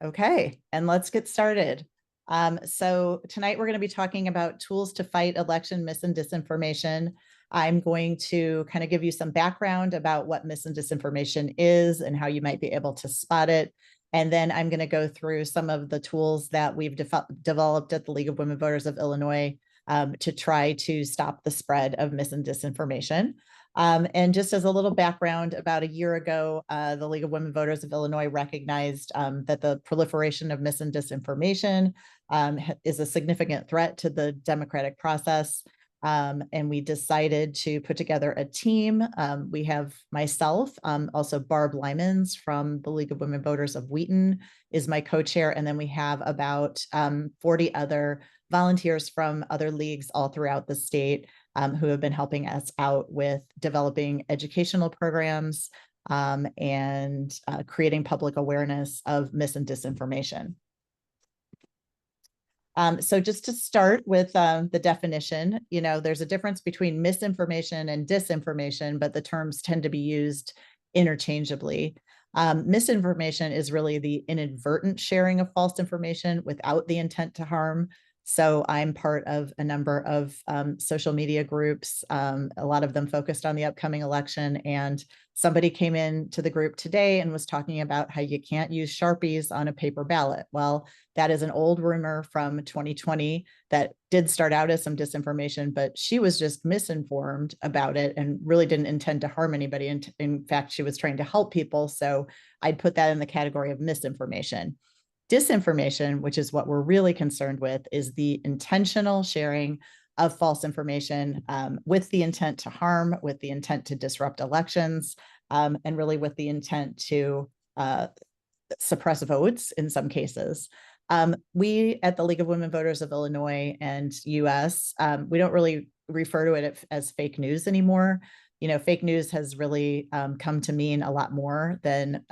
Okay, and let's get started. So tonight we're going to be talking about tools to fight election mis and disinformation. I'm going to kind of give you some background about what mis and disinformation is and how you might be able to spot it. And then I'm going to go through some of the tools that we've developed at the League of Women Voters of Illinois to try to stop the spread of mis and disinformation. And just as a little background, about a year ago, the League of Women Voters of Illinois recognized that the proliferation of mis and disinformation is a significant threat to the democratic process. And we decided to put together a team. We have myself, also Barb Lymans from the League of Women Voters of Wheaton is my co-chair. And then we have about 40 other volunteers from other leagues all throughout the state who have been helping us out with developing educational programs and creating public awareness of mis and disinformation. So just to start with the definition, there's a difference between misinformation and disinformation, but the terms tend to be used interchangeably. Misinformation is really the inadvertent sharing of false information without the intent to harm. So I'm part of a number of social media groups, a lot of them focused on the upcoming election. And somebody came in to the group today and was talking about how you can't use Sharpies on a paper ballot. Well, that is an old rumor from 2020 that did start out as some disinformation, but she was just misinformed about it and really didn't intend to harm anybody. And in fact, she was trying to help people. So I'd put that in the category of misinformation. Disinformation, which is what we're really concerned with, is the intentional sharing of false information with the intent to harm, with the intent to disrupt elections, and really with the intent to suppress votes in some cases. We at the League of Women Voters of Illinois and US, we don't really refer to it as fake news anymore. Fake news has really come to mean a lot more than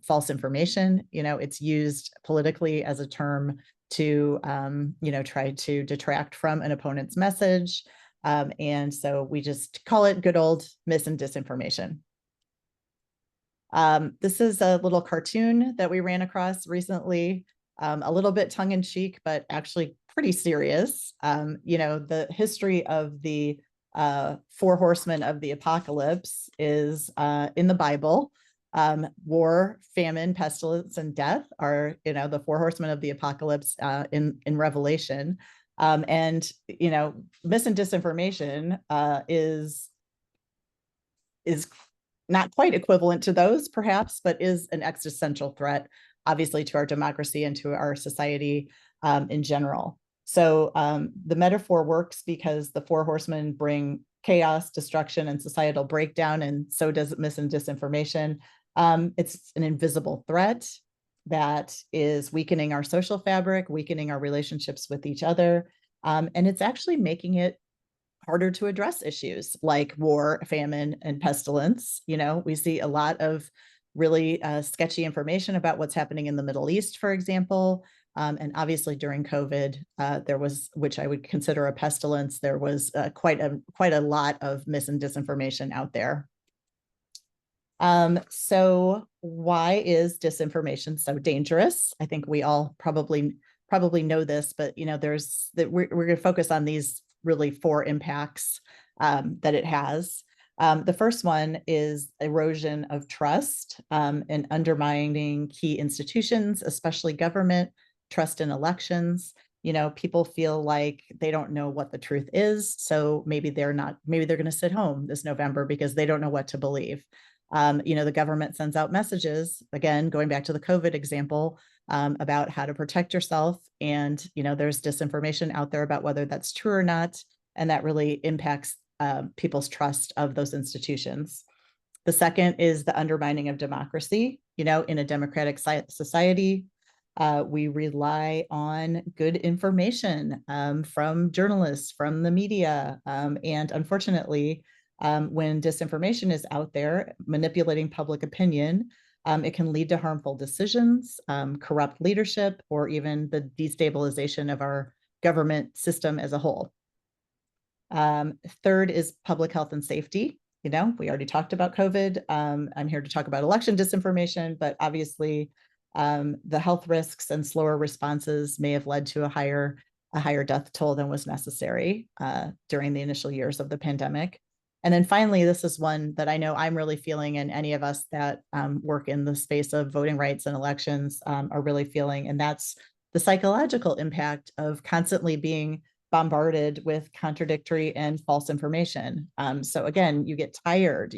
false information. It's used politically as a term to, try to detract from an opponent's message. And so we just call it good old mis and disinformation. This is a little cartoon that we ran across recently, a little bit tongue-in-cheek, but actually pretty serious. The history of the four horsemen of the apocalypse is in the Bible. War, famine, pestilence, and death are, the four horsemen of the apocalypse in Revelation. And mis and disinformation is not quite equivalent to those, perhaps, but is an existential threat, obviously, to our democracy and to our society in general. So the metaphor works because the four horsemen bring chaos, destruction, and societal breakdown, and so does mis and disinformation. It's an invisible threat that is weakening our social fabric, weakening our relationships with each other, and it's actually making it harder to address issues like war, famine, and pestilence. We see a lot of really sketchy information about what's happening in the Middle East, for example. And obviously during COVID, there was, which I would consider a pestilence, there was quite a lot of mis and disinformation out there. So why is disinformation so dangerous? I think we all probably know this, but we're going to focus on these really four impacts that it has. The first one is erosion of trust and undermining key institutions, especially government, trust in elections. People feel like they don't know what the truth is. So maybe they're going to sit home this November because they don't know what to believe. The government sends out messages, again, going back to the COVID example, about how to protect yourself. And, there's disinformation out there about whether that's true or not. And that really impacts people's trust of those institutions. The second is the undermining of democracy. In a democratic society, we rely on good information from journalists, from the media. And unfortunately, when disinformation is out there manipulating public opinion, it can lead to harmful decisions, corrupt leadership, or even the destabilization of our government system as a whole. Third is public health and safety. We already talked about COVID. I'm here to talk about election disinformation, but obviously The health risks and slower responses may have led to a higher death toll than was necessary during the initial years of the pandemic. And then finally, this is one that I know I'm really feeling, and any of us that work in the space of voting rights and elections are really feeling, and that's the psychological impact of constantly being bombarded with contradictory and false information. So again, you get tired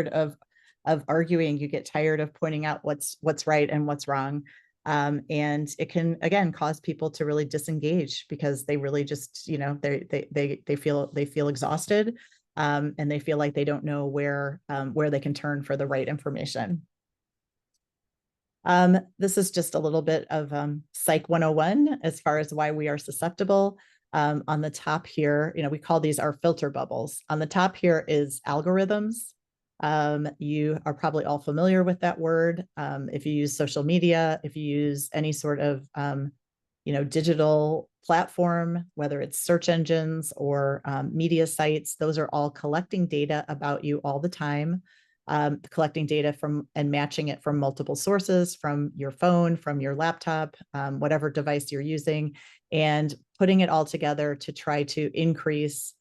of arguing, you get tired of pointing out what's right and what's wrong. And it can, again, cause people to really disengage because they really just, they feel exhausted, and they feel like they don't know where they can turn for the right information. This is just a little bit of Psych 101 as far as why we are susceptible. On the top here, we call these our filter bubbles. On the top here is algorithms. You are probably all familiar with that word. If you use social media, if you use any sort of digital platform, whether it's search engines or media sites, those are all collecting data about you all the time, collecting data from and matching it from multiple sources, from your phone, from your laptop, whatever device you're using, and putting it all together to try to increase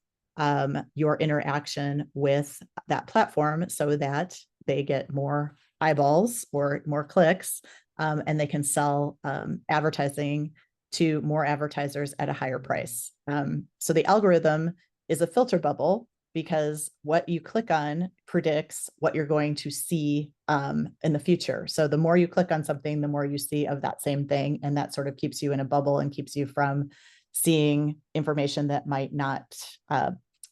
your interaction with that platform so that they get more eyeballs or more clicks, and they can sell advertising to more advertisers at a higher price. So the algorithm is a filter bubble because what you click on predicts what you're going to see in the future. So the more you click on something, the more you see of that same thing, and that sort of keeps you in a bubble and keeps you from seeing information that might not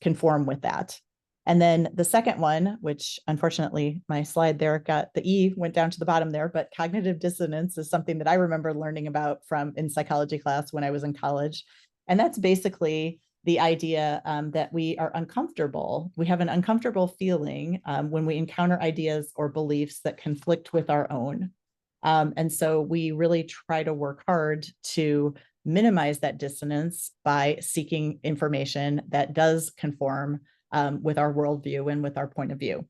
conform with that. And then the second one, which unfortunately my slide there got the E went down to the bottom there, but cognitive dissonance is something that I remember learning about in psychology class when I was in college. And that's basically the idea that we are uncomfortable. We have an uncomfortable feeling when we encounter ideas or beliefs that conflict with our own. And so we really try to work hard to minimize that dissonance by seeking information that does conform with our worldview and with our point of view.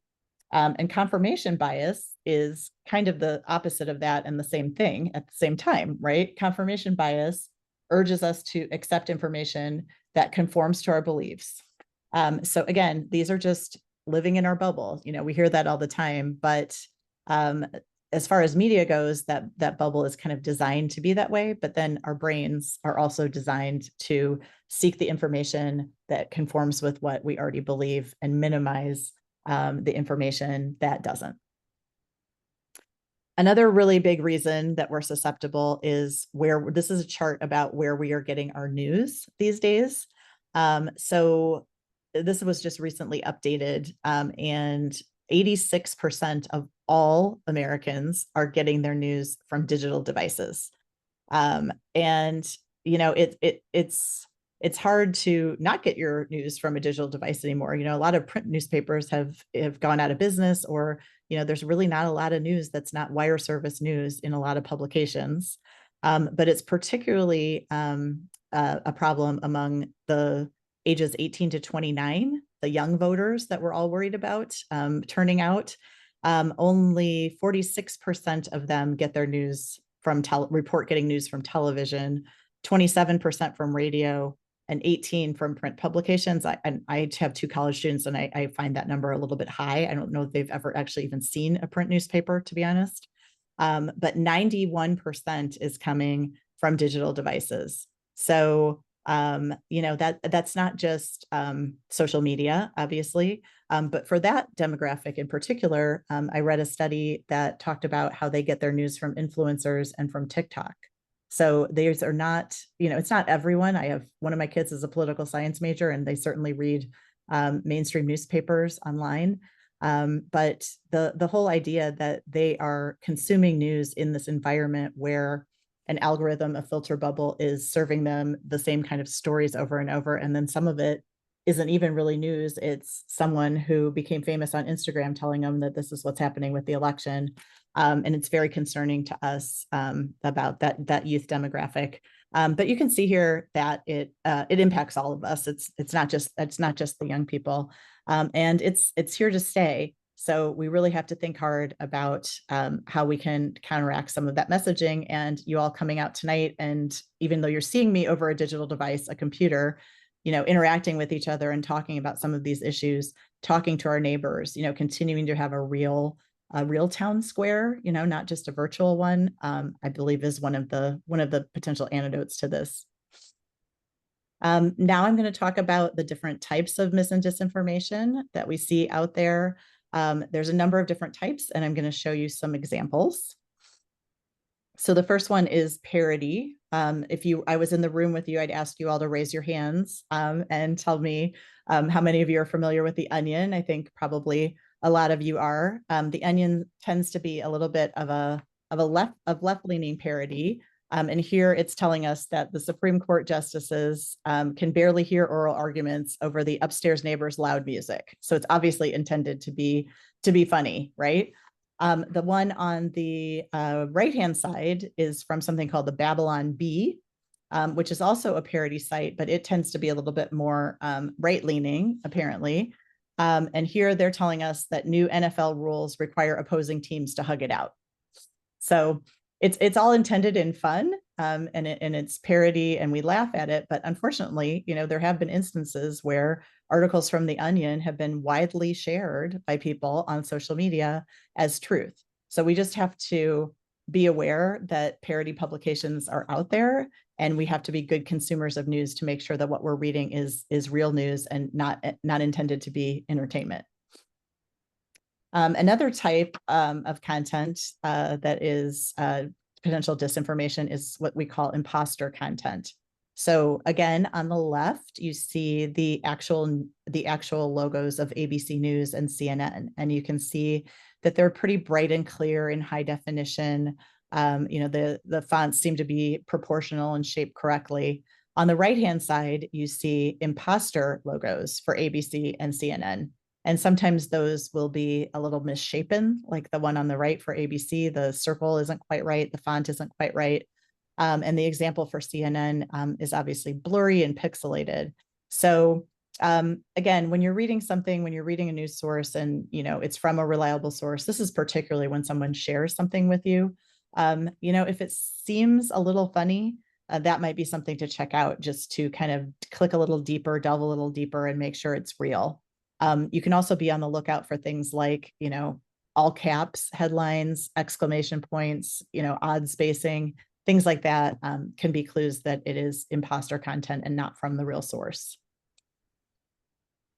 And confirmation bias is kind of the opposite of that and the same thing at the same time, right? Confirmation bias urges us to accept information that conforms to our beliefs. So again, these are just living in our bubble. We hear that all the time, but as far as media goes, that bubble is kind of designed to be that way, but then our brains are also designed to seek the information that conforms with what we already believe and minimize the information that doesn't. Another really big reason that we're susceptible is this is a chart about where we are getting our news these days. So this was just recently updated, and 86% of all Americans are getting their news from digital devices. And it's hard to not get your news from a digital device anymore. A lot of print newspapers have gone out of business, or there's really not a lot of news that's not wire service news in a lot of publications. But it's particularly a problem among the ages 18 to 29, the young voters that we're all worried about turning out. Only 46% of them get their news from report getting news from television, 27% from radio, and 18 from print publications. I have two college students, and I find that number a little bit high. I don't know if they've ever actually even seen a print newspaper, to be honest. But 91% is coming from digital devices. So that's not just social media, obviously, but for that demographic in particular, I read a study that talked about how they get their news from influencers and from TikTok. So these are not, it's not everyone. I have one of my kids is a political science major, and they certainly read mainstream newspapers online. But the whole idea that they are consuming news in this environment where an algorithm, a filter bubble, is serving them the same kind of stories over and over, and then some of it isn't even really news. It's someone who became famous on Instagram telling them that this is what's happening with the election. And it's very concerning to us about that youth demographic. But you can see here that it impacts all of us. It's not just the young people, and it's here to stay. So we really have to think hard about how we can counteract some of that messaging. And you all coming out tonight, and even though you're seeing me over a digital device, a computer, interacting with each other and talking about some of these issues, talking to our neighbors, continuing to have a real town square, not just a virtual one, I believe is one of the potential antidotes to this. Now I'm going to talk about the different types of mis and disinformation that we see out there. There's a number of different types, and I'm going to show you some examples. So the first one is parody. If I was in the room with you, I'd ask you all to raise your hands and tell me how many of you are familiar with The Onion. I think probably a lot of you are. The Onion tends to be a little bit of a left-leaning parody. And here it's telling us that the Supreme Court justices can barely hear oral arguments over the upstairs neighbor's loud music. So it's obviously intended to be funny, right? The one on the right-hand side is from something called the Babylon Bee, which is also a parody site, but it tends to be a little bit more right-leaning, apparently. And here they're telling us that new NFL rules require opposing teams to hug it out. So it's all intended in fun, and it's parody, and we laugh at it. But unfortunately, there have been instances where articles from The Onion have been widely shared by people on social media as truth. So we just have to be aware that parody publications are out there, and we have to be good consumers of news to make sure that what we're reading is real news and not intended to be entertainment. Another type of content that is potential disinformation is what we call imposter content. So again, on the left, you see the actual logos of ABC News and CNN, and you can see that they're pretty bright and clear in high definition. The fonts seem to be proportional and shaped correctly. On the right-hand side, you see imposter logos for ABC and CNN. And sometimes those will be a little misshapen, like the one on the right for ABC. The circle isn't quite right. The font isn't quite right. And the example for CNN is obviously blurry and pixelated. So again, when you're reading something, when you're reading a news source and it's from a reliable source, this is particularly when someone shares something with you. If it seems a little funny, that might be something to check out, just to kind of click a little deeper, delve a little deeper, and make sure it's real. You can also be on the lookout for things like, all caps headlines, exclamation points, odd spacing, things like that can be clues that it is imposter content and not from the real source.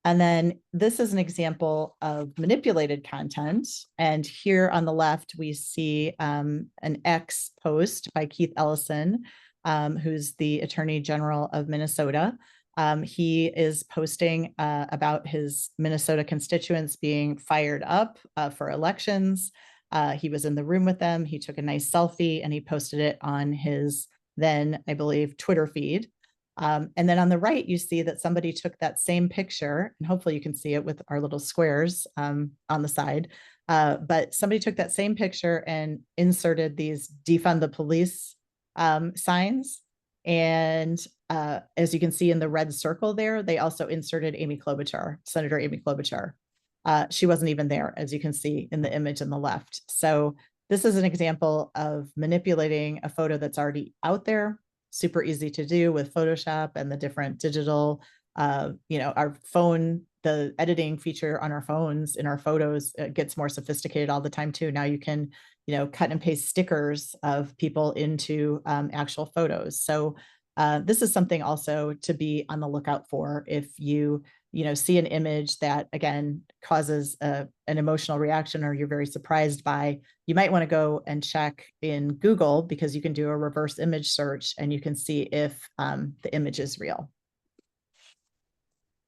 And then this is an example of manipulated content. And here on the left, we see an X post by Keith Ellison, who's the Attorney General of Minnesota. He is posting about his Minnesota constituents being fired up for elections. He was in the room with them. He took a nice selfie and he posted it on his then, I believe, Twitter feed. And then on the right, you see that somebody took that same picture, and hopefully you can see it with our little squares on the side. But somebody took that same picture and inserted these defund the police signs. And as you can see in the red circle there, they also inserted Amy Klobuchar, Senator Amy Klobuchar. She wasn't even there, as you can see in the image on the left. So this is an example of manipulating a photo that's already out there, super easy to do with Photoshop and the different digital, our phone, the editing feature on our phones in our photos gets more sophisticated all the time too. Now you can, cut and paste stickers of people into actual photos. So this is something also to be on the lookout for. If you see an image that, again, causes an emotional reaction or you're very surprised by, you might want to go and check in Google, because you can do a reverse image search and you can see if the image is real.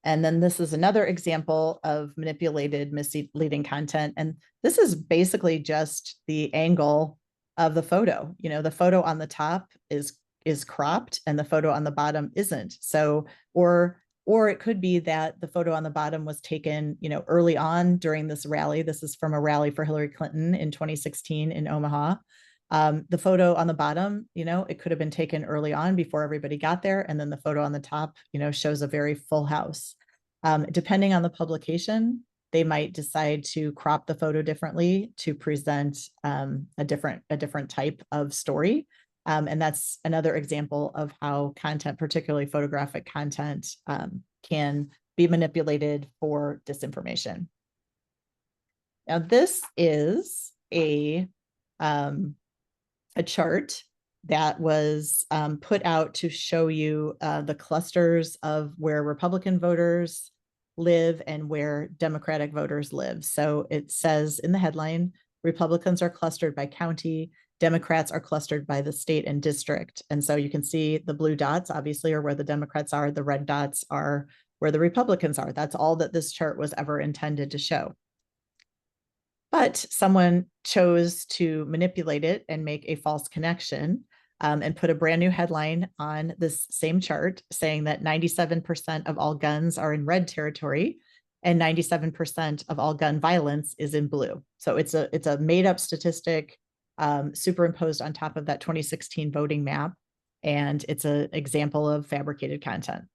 And then this is another example of manipulated, misleading content. And this is basically just the angle of the photo. The photo on the top is cropped and the photo on the bottom isn't. So, or it could be that the photo on the bottom was taken, early on during this rally. This is from a rally for Hillary Clinton in 2016 in Omaha. The photo on the bottom, it could have been taken early on before everybody got there. And then the photo on the top, shows a very full house. Depending on the publication, they might decide to crop the photo differently to present a different type of story. And that's another example of how content, particularly photographic content, can be manipulated for disinformation. Now, this is a chart that was put out to show you the clusters of where Republican voters live and where Democratic voters live. So it says in the headline, Republicans are clustered by county, Democrats are clustered by the state and district. And so you can see the blue dots obviously are where the Democrats are, the red dots are where the Republicans are. That's all that this chart was ever intended to show. But someone chose to manipulate it and make a false connection and put a brand new headline on this same chart saying that 97% of all guns are in red territory and 97% of all gun violence is in blue. So it's a made up statistic superimposed on top of that 2016 voting map. And it's an example of fabricated content.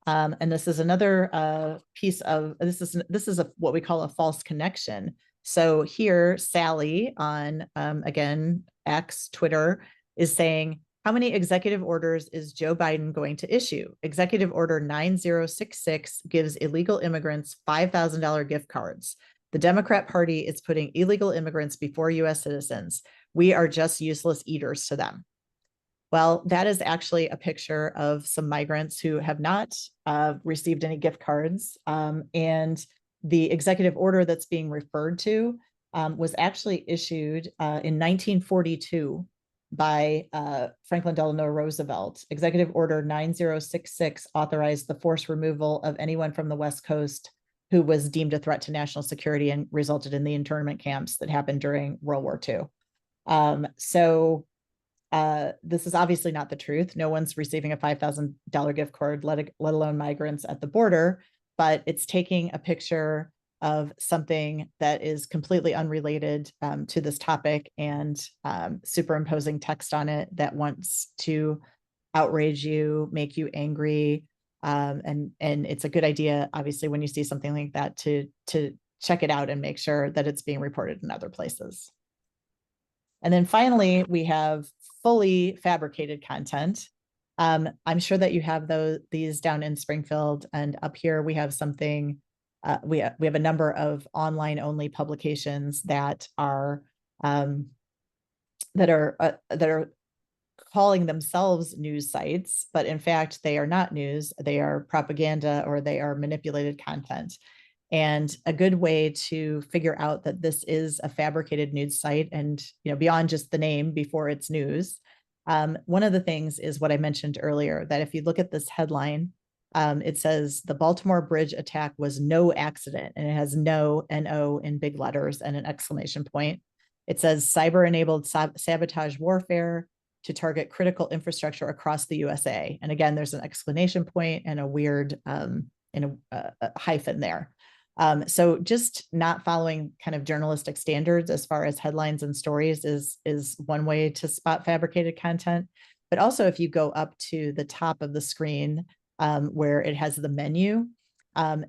And this is another piece of, this is what we call a false connection. So here, Sally on, again, X, Twitter, is saying, how many executive orders is Joe Biden going to issue? Executive Order 9066 gives illegal immigrants $5,000 gift cards. The Democrat Party is putting illegal immigrants before US citizens. We are just useless eaters to them. Well, that is actually a picture of some migrants who have not received any gift cards. And the executive order that's being referred to was actually issued in 1942 by Franklin Delano Roosevelt. Executive Order 9066 authorized the forced removal of anyone from the West Coast who was deemed a threat to national security and resulted in the internment camps that happened during World War II. This is obviously not the truth. No one's receiving a $5,000 gift card, let alone migrants at the border, but it's taking a picture of something that is completely unrelated to this topic and superimposing text on it that wants to outrage you, make you angry. And it's a good idea, obviously, when you see something like that to check it out and make sure that it's being reported in other places. And then finally, we have fully fabricated content. I'm sure that you have these down in Springfield, and up here we have something. We have a number of online only publications that are calling themselves news sites, but in fact they are not news. They are propaganda or they are manipulated content. And a good way to figure out that this is a fabricated news site and, beyond just the name before it's news, one of the things is what I mentioned earlier, that if you look at this headline, it says the Baltimore Bridge attack was no accident, and it has no, N-O in big letters and an exclamation point. It says cyber-enabled sabotage warfare to target critical infrastructure across the USA. And again, there's an exclamation point and a weird a hyphen there. So just not following kind of journalistic standards as far as headlines and stories is one way to spot fabricated content. But also if you go up to the top of the screen where it has the menu,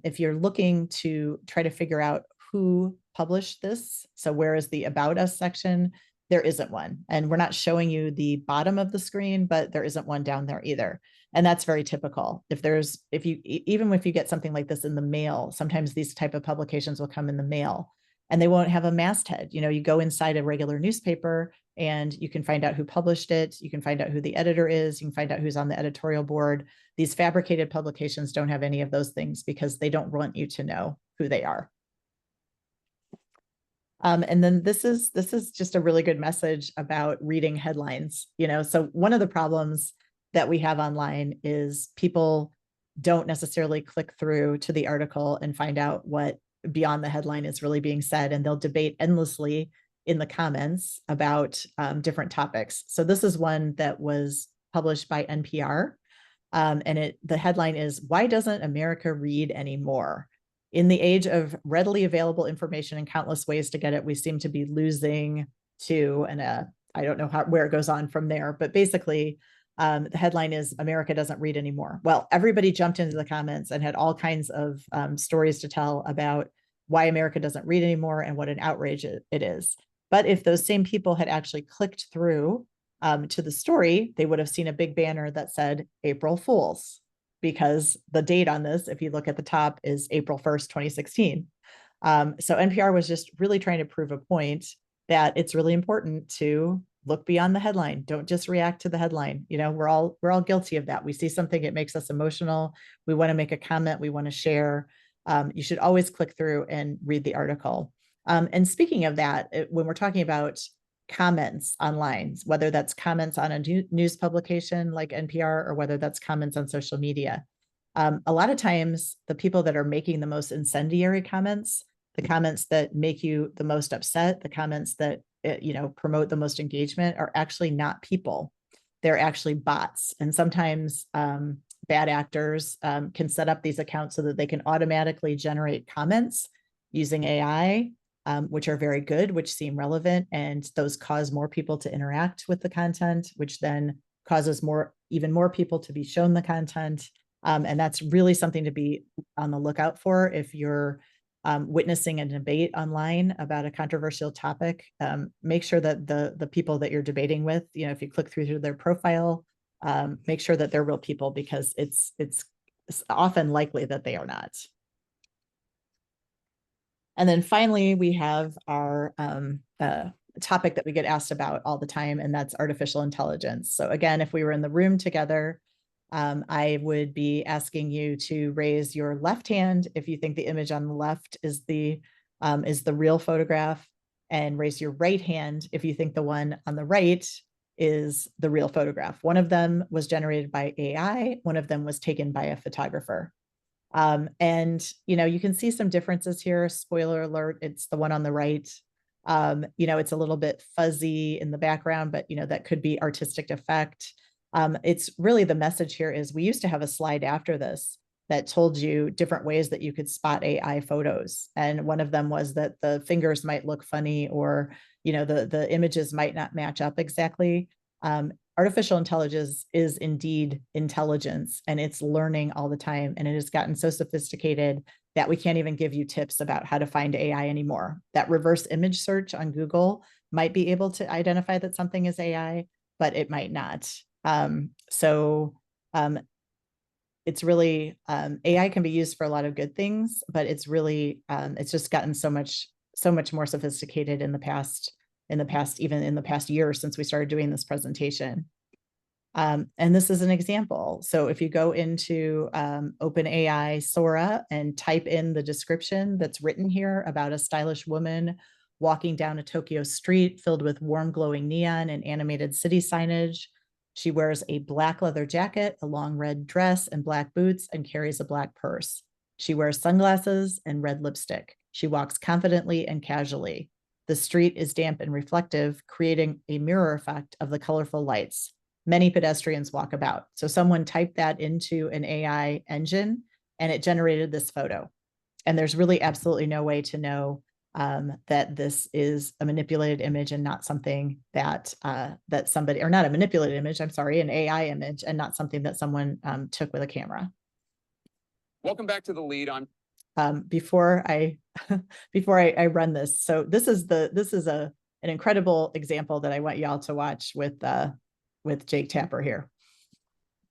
if you're looking to try to figure out who published this, so where is the About Us section, there isn't one. And we're not showing you the bottom of the screen, but there isn't one down there either. And that's very typical. Even if you get something like this in the mail, sometimes these type of publications will come in the mail and they won't have a masthead. You go inside a regular newspaper and you can find out who published it. You can find out who the editor is. You can find out who's on the editorial board. These fabricated publications don't have any of those things because they don't want you to know who they are. And then this is just a really good message about reading headlines. So one of the problems that we have online is people don't necessarily click through to the article and find out what beyond the headline is really being said, and they'll debate endlessly in the comments about different topics. So this is one that was published by NPR, and the headline is, "Why doesn't America read anymore? In the age of readily available information and countless ways to get it, we seem to be losing to," and I don't know where it goes on from there, but basically The headline is America doesn't read anymore. Well, everybody jumped into the comments and had all kinds of stories to tell about why America doesn't read anymore and what an outrage it is. But if those same people had actually clicked through to the story, they would have seen a big banner that said April Fools, because the date on this, if you look at the top, is April 1st, 2016. So NPR was just really trying to prove a point that it's really important to look beyond the headline. Don't just react to the headline. You know, we're all guilty of that. We see something, it makes us emotional. We want to make a comment, we want to share. You should always click through and read the article. And speaking of that, when we're talking about comments online, whether that's comments on a news publication like NPR or whether that's comments on social media, a lot of times the people that are making the most incendiary comments, the comments that make you the most upset, the comments that promote the most engagement are actually not people. They're actually bots. And sometimes bad actors can set up these accounts so that they can automatically generate comments using AI, which are very good, which seem relevant, and those cause more people to interact with the content, which then causes even more people to be shown the content. And that's really something to be on the lookout for if you're witnessing a debate online about a controversial topic. Make sure that the people that you're debating with, if you click through their profile, make sure that they're real people, because it's often likely that they are not. And then finally, we have our topic that we get asked about all the time, and that's artificial intelligence. So again, if we were in the room together, I would be asking you to raise your left hand if you think the image on the left is the real photograph, and raise your right hand if you think the one on the right is the real photograph. One of them was generated by AI, one of them was taken by a photographer. And you can see some differences here. Spoiler alert, it's the one on the right. It's a little bit fuzzy in the background, but that could be artistic effect. It's really, the message here is we used to have a slide after this that told you different ways that you could spot AI photos. And one of them was that the fingers might look funny, or, the images might not match up exactly. Artificial intelligence is indeed intelligence, and it's learning all the time. And it has gotten so sophisticated that we can't even give you tips about how to find AI anymore. That reverse image search on Google might be able to identify that something is AI, but it might not. It's really, AI can be used for a lot of good things, but it's really, it's just gotten so much more sophisticated in the past year since we started doing this presentation. And this is an example. So if you go into OpenAI Sora and type in the description that's written here about a stylish woman walking down a Tokyo street filled with warm glowing neon and animated city signage. She wears a black leather jacket, a long red dress, and black boots, and carries a black purse. She wears sunglasses and red lipstick. She walks confidently and casually. The street is damp and reflective, creating a mirror effect of the colorful lights. Many pedestrians walk about. So someone typed that into an AI engine, and it generated this photo. And there's really absolutely no way to know that this is a manipulated image and not something that somebody, or not a manipulated image, I'm sorry, an AI image, and not something that someone took with a camera. Welcome back to the lead. Before I run this, so this is an incredible example that I want y'all to watch with Jake Tapper here.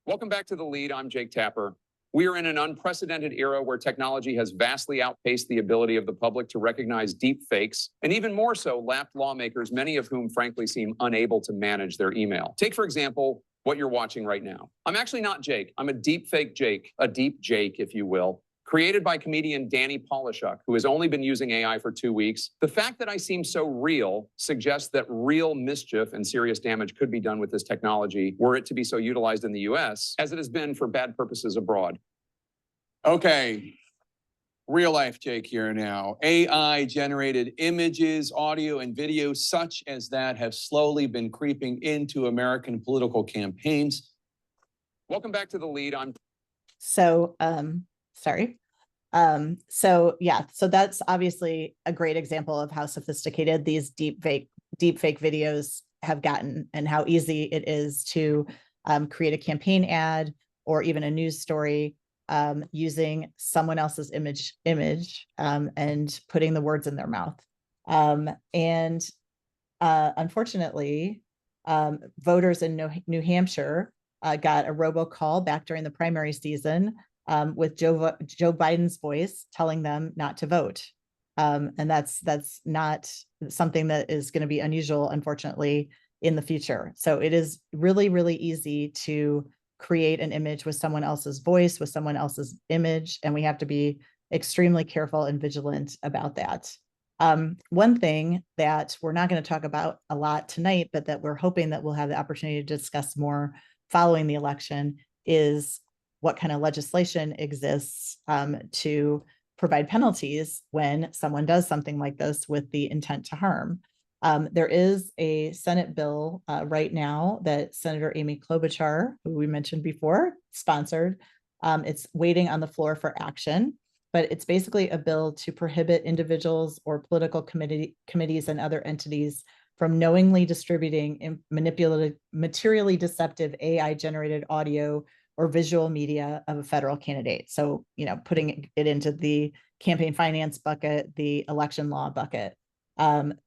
Welcome back to the lead. I'm Jake Tapper. We are in an unprecedented era where technology has vastly outpaced the ability of the public to recognize deep fakes, and even more so, lapped lawmakers, many of whom frankly seem unable to manage their email. Take, for example, what you're watching right now. I'm actually not Jake. I'm a deep fake Jake, a deep Jake, if you will, created by comedian Danny Polishuk, who has only been using AI for 2 weeks. The fact that I seem so real suggests that real mischief and serious damage could be done with this technology were it to be so utilized in the US as it has been for bad purposes abroad. Okay, real life Jake here now. AI generated images, audio, and video such as that have slowly been creeping into American political campaigns. Welcome back to the lead. So that's obviously a great example of how sophisticated these deep fake videos have gotten, and how easy it is to create a campaign ad or even a news story using someone else's image and putting the words in their mouth. Unfortunately, voters in New Hampshire got a robocall back during the primary season with Joe Biden's voice telling them not to vote. And that's not something that is going to be unusual, unfortunately, in the future. So it is really, really easy to create an image with someone else's voice, with someone else's image, and we have to be extremely careful and vigilant about that. One thing that we're not going to talk about a lot tonight, but that we're hoping that we'll have the opportunity to discuss more following the election is what kind of legislation exists to provide penalties when someone does something like this with the intent to harm. There is a Senate bill right now that Senator Amy Klobuchar, who we mentioned before, sponsored. It's waiting on the floor for action, but it's basically a bill to prohibit individuals or political committees and other entities from knowingly distributing materially deceptive AI-generated audio or visual media of a federal candidate. So, putting it into the campaign finance bucket, the election law bucket,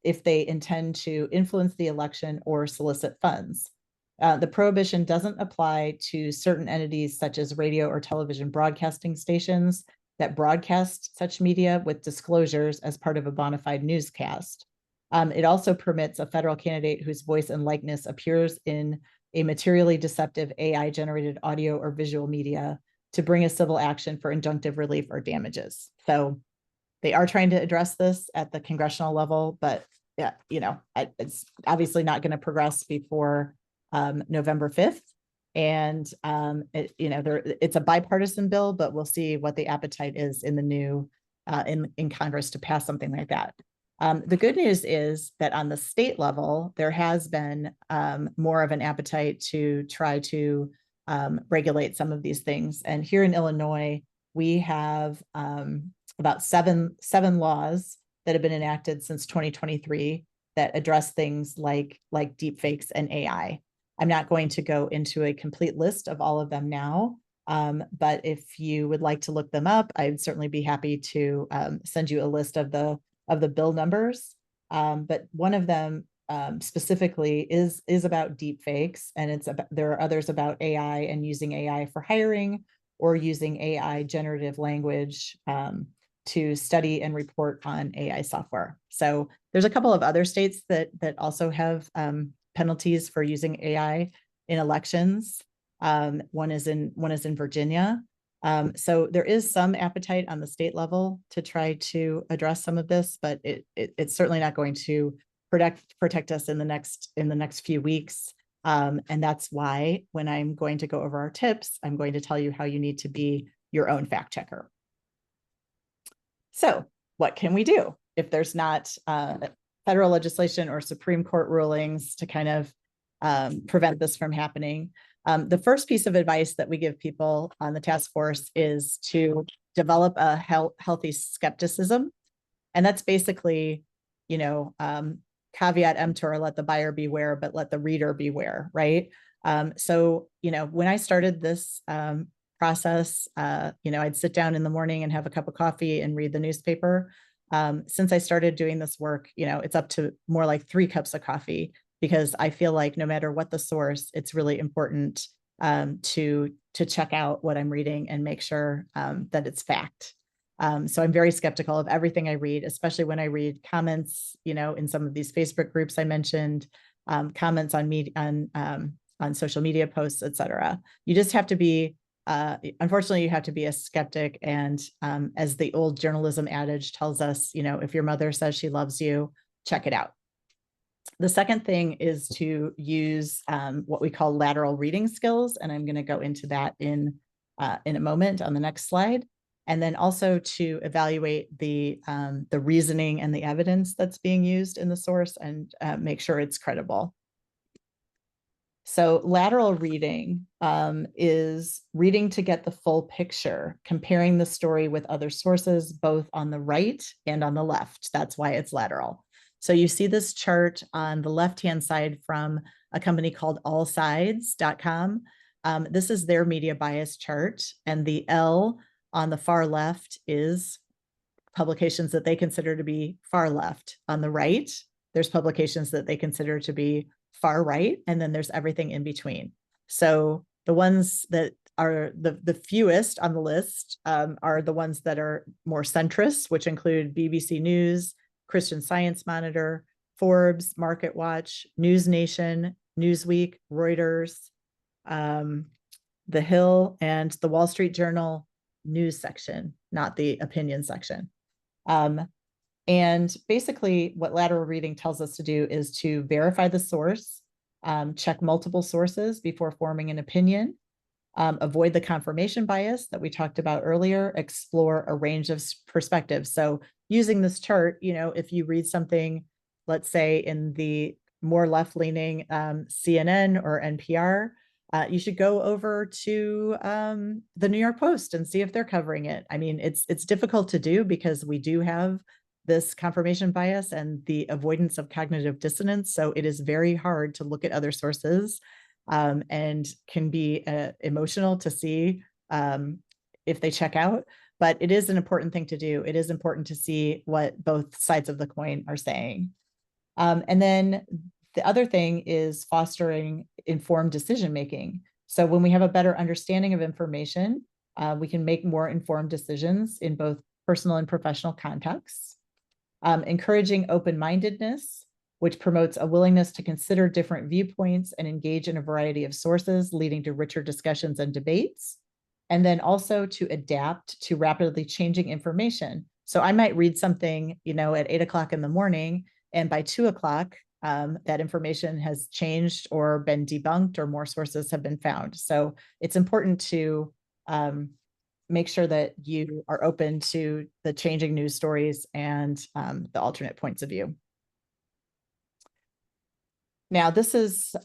if they intend to influence the election or solicit funds. The prohibition doesn't apply to certain entities such as radio or television broadcasting stations that broadcast such media with disclosures as part of a bona fide newscast. It also permits a federal candidate whose voice and likeness appears in a materially deceptive AI-generated audio or visual media to bring a civil action for injunctive relief or damages. So they are trying to address this at the congressional level, but yeah, it's obviously not going to progress before November 5th. And it's a bipartisan bill, but we'll see what the appetite is in the new in Congress to pass something like that. The good news is that on the state level, there has been more of an appetite to try to regulate some of these things. And here in Illinois, we have about seven laws that have been enacted since 2023 that address things like deepfakes and AI. I'm not going to go into a complete list of all of them now, but if you would like to look them up, I'd certainly be happy to send you a list of the bill numbers. But one of them specifically is about deepfakes, and there are others about AI and using AI for hiring or using AI generative language to study and report on AI software. So there's a couple of other states that also have penalties for using AI in elections. One is in Virginia. So there is some appetite on the state level to try to address some of this, but it's certainly not going to protect us in the next few weeks. And that's why when I'm going to go over our tips, I'm going to tell you how you need to be your own fact checker. So what can we do if there's not federal legislation or Supreme Court rulings to kind of prevent this from happening? The first piece of advice that we give people on the task force is to develop a healthy skepticism. And that's basically, caveat emptor, let the buyer beware, but let the reader beware, right? So, when I started this process, I'd sit down in the morning and have a cup of coffee and read the newspaper. Since I started doing this work, it's up to more like 3 cups of coffee, because I feel like no matter what the source, it's really important to check out what I'm reading and make sure that it's fact. So I'm very skeptical of everything I read, especially when I read comments, in some of these Facebook groups I mentioned, comments on social media posts, etc. You just have to be, unfortunately, you have to be a skeptic. And as the old journalism adage tells us, if your mother says she loves you, check it out. The second thing is to use what we call lateral reading skills, and I'm going to go into that in a moment on the next slide. And then also to evaluate the reasoning and the evidence that's being used in the source and make sure it's credible. So lateral reading is reading to get the full picture, comparing the story with other sources, both on the right and on the left. That's why it's lateral. So you see this chart on the left-hand side from a company called allsides.com. This is their media bias chart, and the L on the far left is publications that they consider to be far left. On the right, there's publications that they consider to be far right, and then there's everything in between. So the ones that are the fewest on the list are the ones that are more centrist, which include BBC News, Christian Science Monitor, Forbes, Market Watch, News Nation, Newsweek, Reuters, The Hill, and the Wall Street Journal news section, not the opinion section. And basically what lateral reading tells us to do is to verify the source, check multiple sources before forming an opinion, avoid the confirmation bias that we talked about earlier, explore a range of perspectives. So using this chart, if you read something, let's say in the more left-leaning CNN or NPR, you should go over to the New York Post and see if they're covering it. I mean, it's difficult to do because we do have this confirmation bias and the avoidance of cognitive dissonance. So it is very hard to look at other sources and can be emotional to see if they check out. But it is an important thing to do. It is important to see what both sides of the coin are saying. And then the other thing is fostering informed decision-making. So when we have a better understanding of information, we can make more informed decisions in both personal and professional contexts. Encouraging open-mindedness, which promotes a willingness to consider different viewpoints and engage in a variety of sources, leading to richer discussions and debates. And then also to adapt to rapidly changing information. So I might read something, at 8 o'clock in the morning, and by 2 o'clock, that information has changed or been debunked or more sources have been found. So it's important to make sure that you are open to the changing news stories and the alternate points of view. Now, this is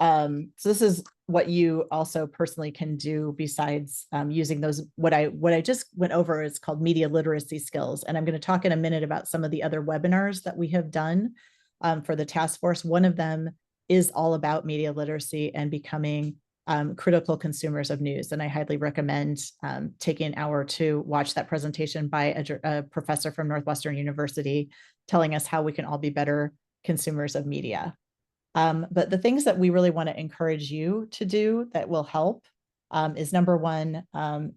what you also personally can do besides using those. What I just went over is called media literacy skills, and I'm going to talk in a minute about some of the other webinars that we have done for the task force. One of them is all about media literacy and becoming critical consumers of news, and I highly recommend taking an hour to watch that presentation by a professor from Northwestern University telling us how we can all be better consumers of media. But the things that we really want to encourage you to do that will help is number one,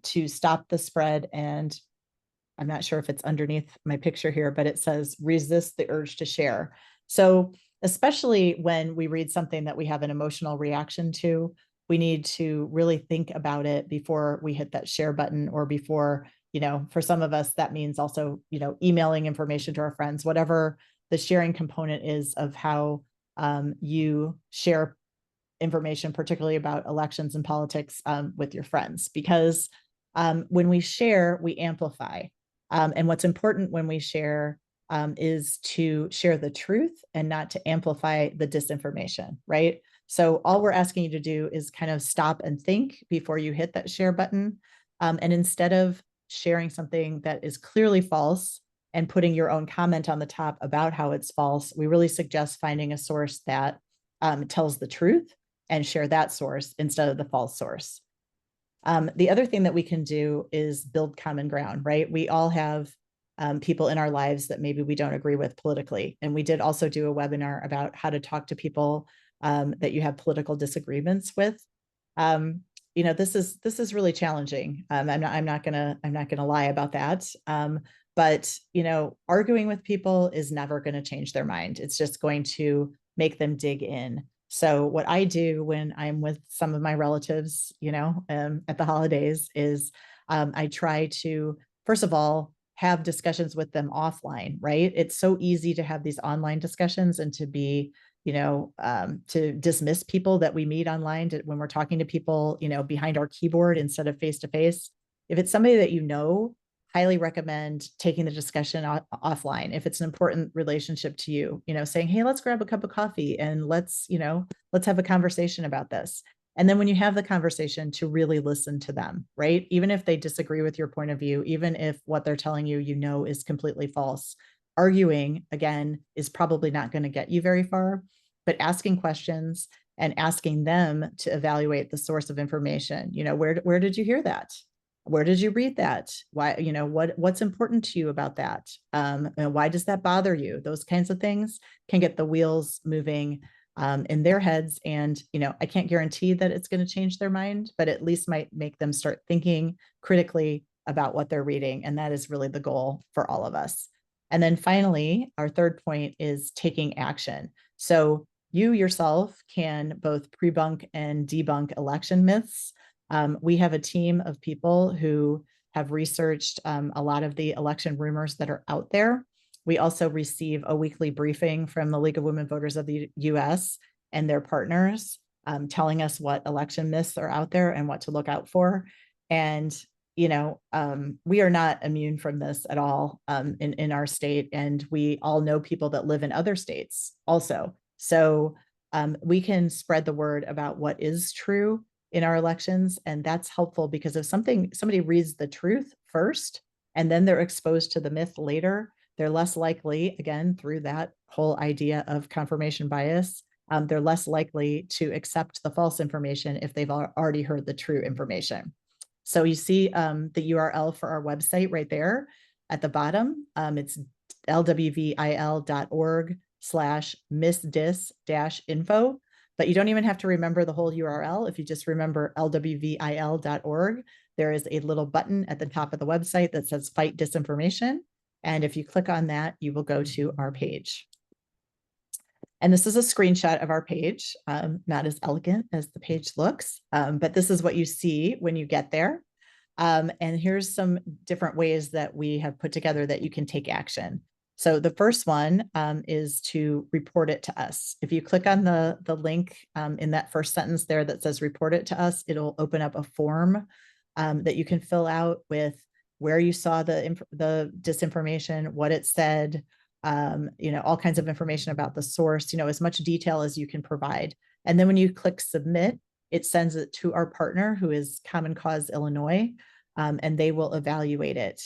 to stop the spread. And I'm not sure if it's underneath my picture here, but it says resist the urge to share. So especially when we read something that we have an emotional reaction to, we need to really think about it before we hit that share button, or before, for some of us, that means also, emailing information to our friends, whatever the sharing component is of how you share information, particularly about elections and politics with your friends, because when we share, we amplify. And what's important when we share is to share the truth and not to amplify the disinformation, right? So all we're asking you to do is kind of stop and think before you hit that share button. And instead of sharing something that is clearly false and putting your own comment on the top about how it's false, we really suggest finding a source that tells the truth and share that source instead of the false source. The other thing that we can do is build common ground, right? We all have people in our lives that maybe we don't agree with politically. And we did also do a webinar about how to talk to people that you have political disagreements with. This is really challenging. I'm not gonna lie about that. But arguing with people is never going to change their mind. It's just going to make them dig in. So what I do when I'm with some of my relatives, at the holidays is I try to, first of all, have discussions with them offline, right? It's so easy to have these online discussions and to be, to dismiss people that we meet online when we're talking to people, behind our keyboard instead of face to face. If it's somebody that highly recommend taking the discussion offline. If it's an important relationship to you, saying, hey, let's grab a cup of coffee and let's have a conversation about this. And then when you have the conversation, to really listen to them, right? Even if they disagree with your point of view, even if what they're telling you, is completely false, arguing, again, is probably not going to get you very far, but asking questions and asking them to evaluate the source of information. Where did you hear that? Where did you read that? Why, what's important to you about that? And why does that bother you? Those kinds of things can get the wheels moving in their heads. And, I can't guarantee that it's going to change their mind, but at least might make them start thinking critically about what they're reading. And that is really the goal for all of us. And then finally, our third point is taking action. So you yourself can both pre-bunk and debunk election myths. We have a team of people who have researched a lot of the election rumors that are out there. We also receive a weekly briefing from the League of Women Voters of the US and their partners, telling us what election myths are out there and what to look out for. And we are not immune from this at all in our state. And we all know people that live in other states also. So we can spread the word about what is true in our elections. And that's helpful because if somebody reads the truth first, and then they're exposed to the myth later, they're less likely, again, through that whole idea of confirmation bias, they're less likely to accept the false information if they've already heard the true information. So you see the URL for our website right there at the bottom. It's lwvil.org/missdis-info, but you don't even have to remember the whole URL. If you just remember lwvil.org, there is a little button at the top of the website that says Fight Disinformation. And if you click on that, you will go to our page. And this is a screenshot of our page, not as elegant as the page looks, but this is what you see when you get there. And here's some different ways that we have put together that you can take action. So the first one is to report it to us. If you click on the link in that first sentence there that says report it to us, it'll open up a form that you can fill out with where you saw the disinformation, what it said, all kinds of information about the source, as much detail as you can provide. And then when you click submit, it sends it to our partner, who is Common Cause Illinois, and they will evaluate it.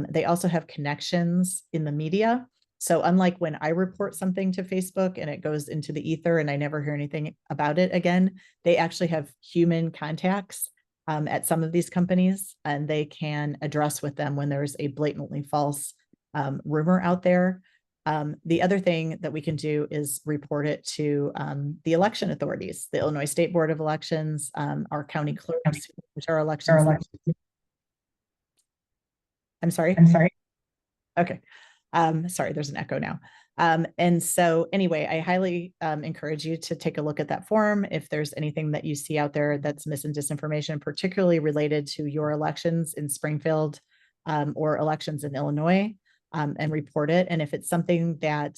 They also have connections in the media. So unlike when I report something to Facebook and it goes into the ether and I never hear anything about it again, they actually have human contacts at some of these companies, and they can address with them when there's a blatantly false rumor out there. The other thing that we can do is report it to the election authorities, the Illinois State Board of Elections, our county clerks, which are elections. I'm sorry. Okay. Sorry, there's an echo now. And so anyway, I highly encourage you to take a look at that form. If there's anything that you see out there that's mis and disinformation, particularly related to your elections in Springfield or elections in Illinois, and report it. And if it's something that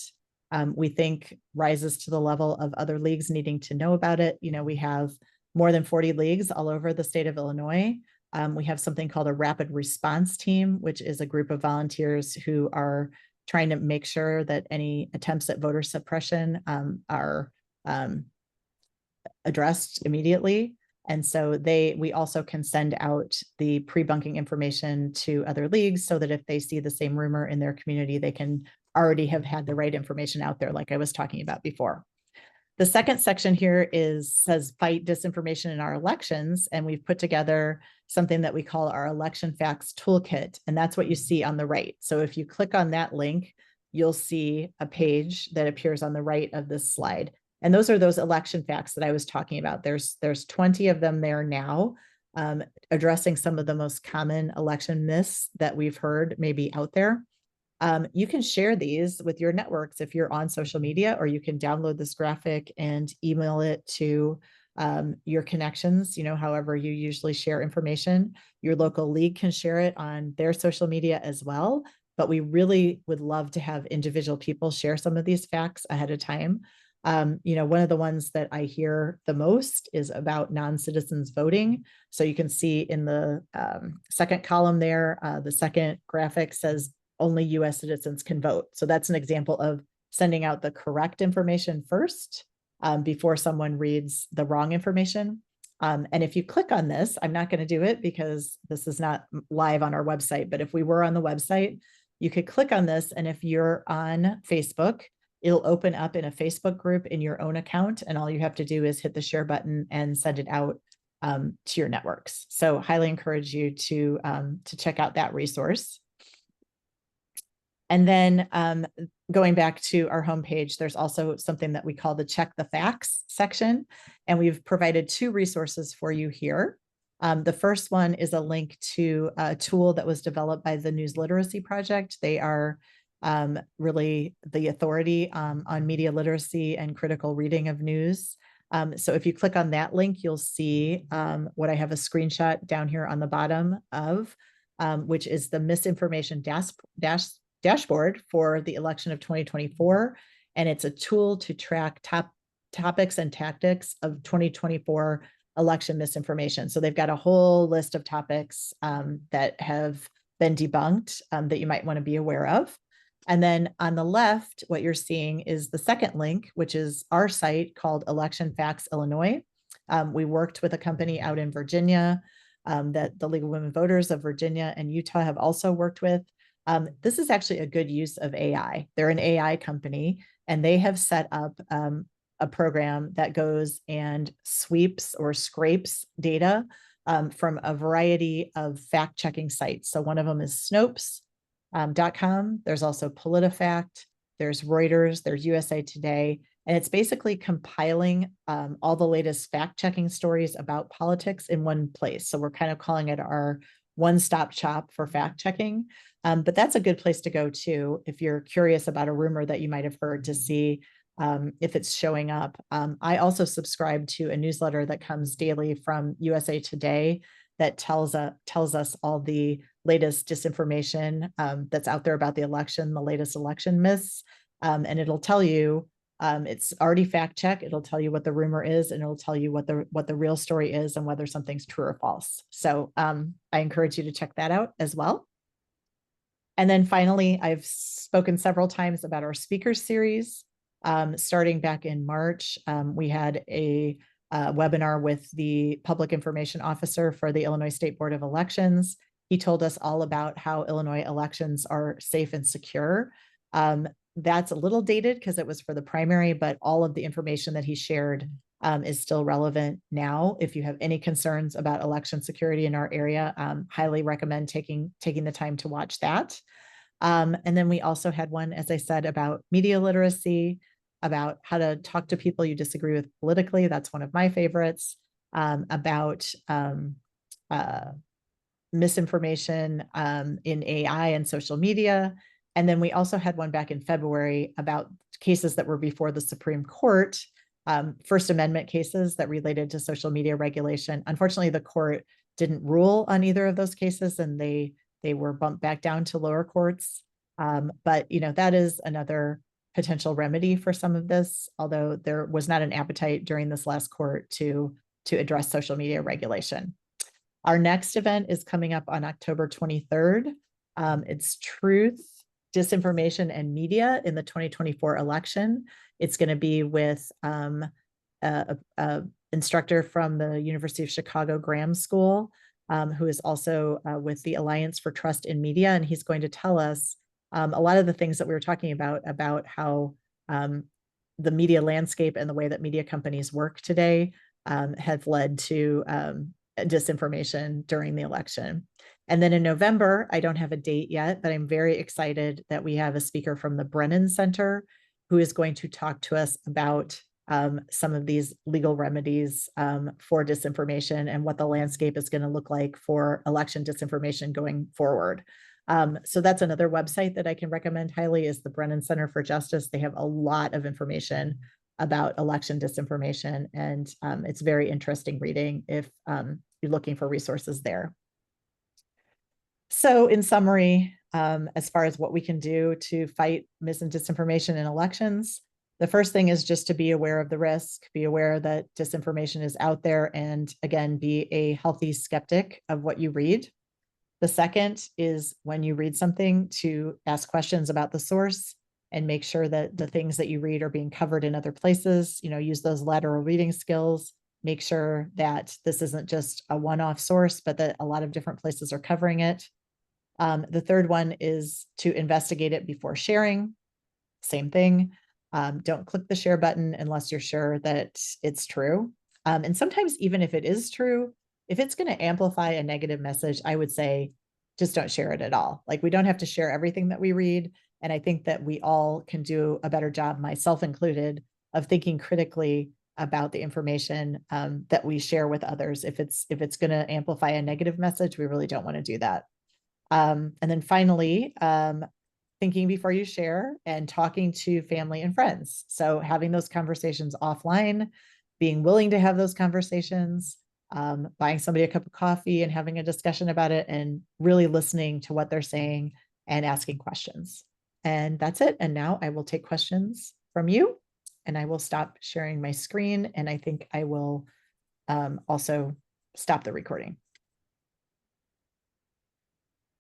we think rises to the level of other leagues needing to know about it, we have more than 40 leagues all over the state of Illinois. We have something called a rapid response team, which is a group of volunteers who are trying to make sure that any attempts at voter suppression are addressed immediately. And so we also can send out the pre-bunking information to other leagues so that if they see the same rumor in their community, they can already have had the right information out there, like I was talking about before. The second section here says fight disinformation in our elections, and we've put together something that we call our election facts toolkit, and that's what you see on the right. So if you click on that link, you'll see a page that appears on the right of this slide. And those are those election facts that I was talking about. There's 20 of them there now, addressing some of the most common election myths that we've heard maybe out there. You can share these with your networks if you're on social media, or you can download this graphic and email it to your connections, however you usually share information. Your local league can share it on their social media as well, but we really would love to have individual people share some of these facts ahead of time. One of the ones that I hear the most is about non-citizens voting. So you can see in the second column there, the second graphic says only US citizens can vote. So that's an example of sending out the correct information first before someone reads the wrong information. And if you click on this, I'm not going to do it because this is not live on our website, but if we were on the website, you could click on this, and if you're on Facebook, it'll open up in a Facebook group in your own account, and all you have to do is hit the share button and send it out to your networks. So highly encourage you to check out that resource. And then going back to our homepage, there's also something that we call the Check the Facts section. And we've provided 2 resources for you here. The first one is a link to a tool that was developed by the News Literacy Project. They are really the authority on media literacy and critical reading of news. So if you click on that link, you'll see what I have a screenshot down here on the bottom of, which is the misinformation dashboard for the election of 2024. And it's a tool to track topics and tactics of 2024 election misinformation. So they've got a whole list of topics that have been debunked that you might want to be aware of. And then on the left, what you're seeing is the second link, which is our site called Election Facts Illinois. We worked with a company out in Virginia that the League of Women Voters of Virginia and Utah have also worked with. This is actually a good use of AI. They're an AI company, and they have set up a program that goes and sweeps or scrapes data from a variety of fact-checking sites. So one of them is Snopes.com. There's also PolitiFact, there's Reuters, there's USA Today, and it's basically compiling all the latest fact-checking stories about politics in one place. So we're kind of calling it our one-stop shop for fact-checking. But that's a good place to go too if you're curious about a rumor that you might have heard, to see if it's showing up. I also subscribe to a newsletter that comes daily from USA Today that tells us all the latest disinformation that's out there about the election, the latest election myths, and it'll tell you, it's already fact check. It'll tell you what the rumor is, and it'll tell you what the real story is and whether something's true or false. So I encourage you to check that out as well. And then finally, I've spoken several times about our speaker series. Starting back in March, we had a webinar with the Public Information Officer for the Illinois State Board of Elections. He told us all about how Illinois elections are safe and secure. That's a little dated because it was for the primary, but all of the information that he shared is still relevant now. If you have any concerns about election security in our area, highly recommend taking the time to watch that. And then we also had one, as I said, about media literacy, about how to talk to people you disagree with politically. That's one of my favorites. About misinformation in AI and social media. And then we also had one back in February about cases that were before the Supreme Court, First Amendment cases that related to social media regulation. Unfortunately, the court didn't rule on either of those cases, and they were bumped back down to lower courts. But that is another potential remedy for some of this, although there was not an appetite during this last court to address social media regulation. Our next event is coming up on October 23rd. It's Truth, Disinformation, and Media in the 2024 election. It's going to be with an instructor from the University of Chicago Graham School, who is also with the Alliance for Trust in Media, and he's going to tell us a lot of the things that we were talking about how the media landscape and the way that media companies work today have led to disinformation during the election. And then in November, I don't have a date yet, but I'm very excited that we have a speaker from the Brennan Center who is going to talk to us about some of these legal remedies for disinformation and what the landscape is going to look like for election disinformation going forward. So that's another website that I can recommend highly, is the Brennan Center for Justice. They have a lot of information about election disinformation, and it's very interesting reading if you're looking for resources there. So in summary, as far as what we can do to fight mis and disinformation in elections, the first thing is just to be aware of the risk, be aware that disinformation is out there, and again, be a healthy skeptic of what you read. The second is, when you read something, to ask questions about the source and make sure that the things that you read are being covered in other places. Use those lateral reading skills. Make sure that this isn't just a one-off source, but that a lot of different places are covering it. The third one is to investigate it before sharing. Same thing. Don't click the share button unless you're sure that it's true. And sometimes even if it is true, if it's going to amplify a negative message, I would say just don't share it at all. Like we don't have to share everything that we read. And I think that we all can do a better job, myself included, of thinking critically about the information that we share with others. If it's going to amplify a negative message, we really don't want to do that. And then finally, thinking before you share and talking to family and friends. So having those conversations offline, being willing to have those conversations, buying somebody a cup of coffee and having a discussion about it, and really listening to what they're saying and asking questions. And that's it. And now I will take questions from you, and I will stop sharing my screen. And I think I will also stop the recording.